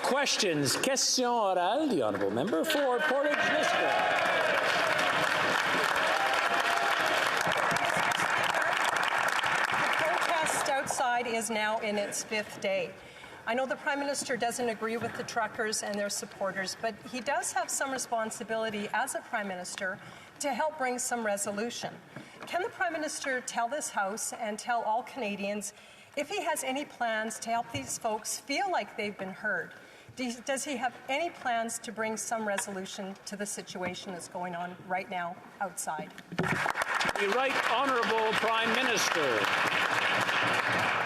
Questions. Question orale. The honourable member for Portage-Lisgar. Outside is now in its 5th day. I know the Prime Minister doesn't agree with the truckers and their supporters, but he does have some responsibility as a Prime Minister to help bring some resolution. Can the Prime Minister tell this House and tell all Canadians if he has any plans to help these folks feel like they've been heard? Does he have any plans to bring some resolution to the situation that's going on right now outside? The Right Honourable Prime Minister.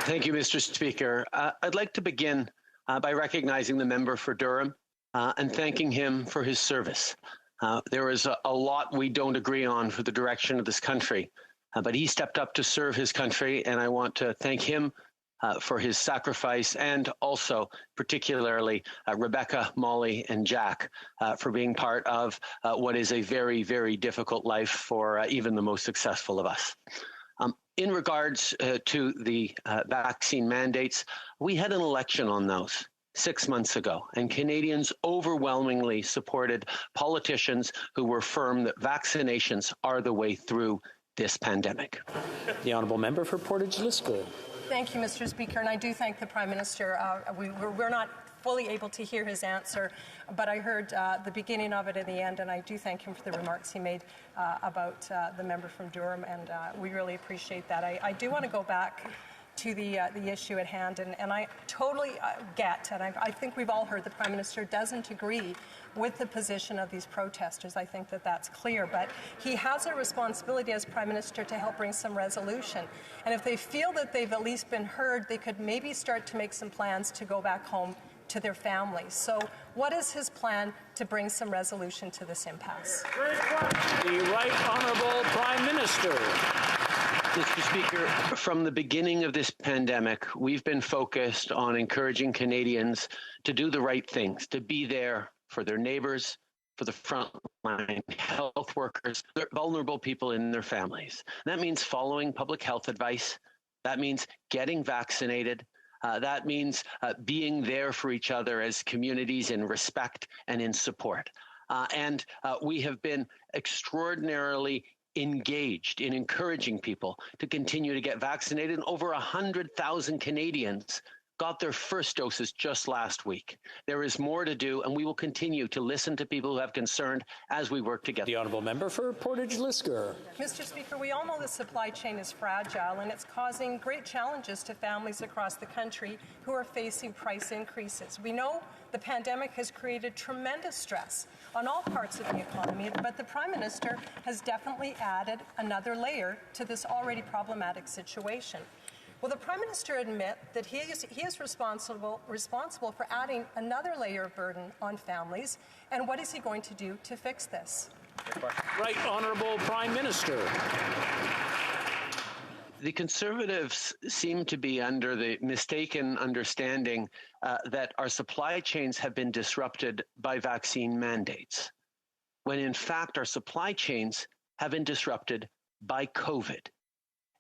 Thank you, Mr. Speaker. I'd like to begin by recognizing the member for Durham and thanking him for his service. There is a lot we don't agree on for the direction of this country, but he stepped up to serve his country, and I want to thank him for his sacrifice, and also particularly Rebecca, Molly, and Jack for being part of what is a very, very difficult life for even the most successful of us. In regards to the vaccine mandates, we had an election on those 6 months ago, and Canadians overwhelmingly supported politicians who were firm that vaccinations are the way through this pandemic. The honourable member for Portage-Lisgar. Thank you, Mr. Speaker, and I do thank the Prime Minister. We're not fully able to hear his answer, but I heard the beginning of it in the end, and I do thank him for the remarks he made about the member from Durham, and we really appreciate that. I do want to go back to the issue at hand, and I totally get, and I think we've all heard the Prime Minister doesn't agree with the position of these protesters. I think that that's clear, but he has a responsibility as Prime Minister to help bring some resolution. And if they feel that they've at least been heard, they could maybe start to make some plans to go back home to their families. So what is his plan to bring some resolution to this impasse? The Right Honourable Prime Minister. Mr. Speaker, from the beginning of this pandemic, we've been focused on encouraging Canadians to do the right things, to be there for their neighbours, for the frontline health workers, vulnerable people in their families. That means following public health advice. That means getting vaccinated. That means being there for each other as communities in respect and in support. And we have been extraordinarily engaged in encouraging people to continue to get vaccinated. And over 100,000 Canadians got their first doses just last week. There is more to do, and we will continue to listen to people who have concern as we work together. The honourable member for Portage-Lisgar. Mr. Speaker, we all know the supply chain is fragile, and it's causing great challenges to families across the country who are facing price increases. We know the pandemic has created tremendous stress on all parts of the economy, but the Prime Minister has definitely added another layer to this already problematic situation. Will the Prime Minister admit that he is responsible for adding another layer of burden on families, and what is he going to do to fix this? Right Honourable Prime Minister. The Conservatives seem to be under the mistaken understanding that our supply chains have been disrupted by vaccine mandates, when in fact our supply chains have been disrupted by COVID.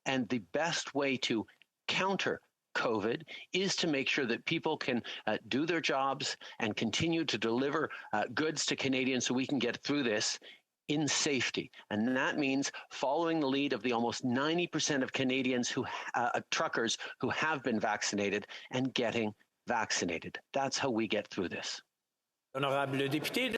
And the best way to counter COVID is to make sure that people can do their jobs and continue to deliver goods to Canadians so we can get through this in safety. And that means following the lead of the almost 90% of Canadians truckers who have been vaccinated and getting vaccinated. That's how we get through this. Honorable député.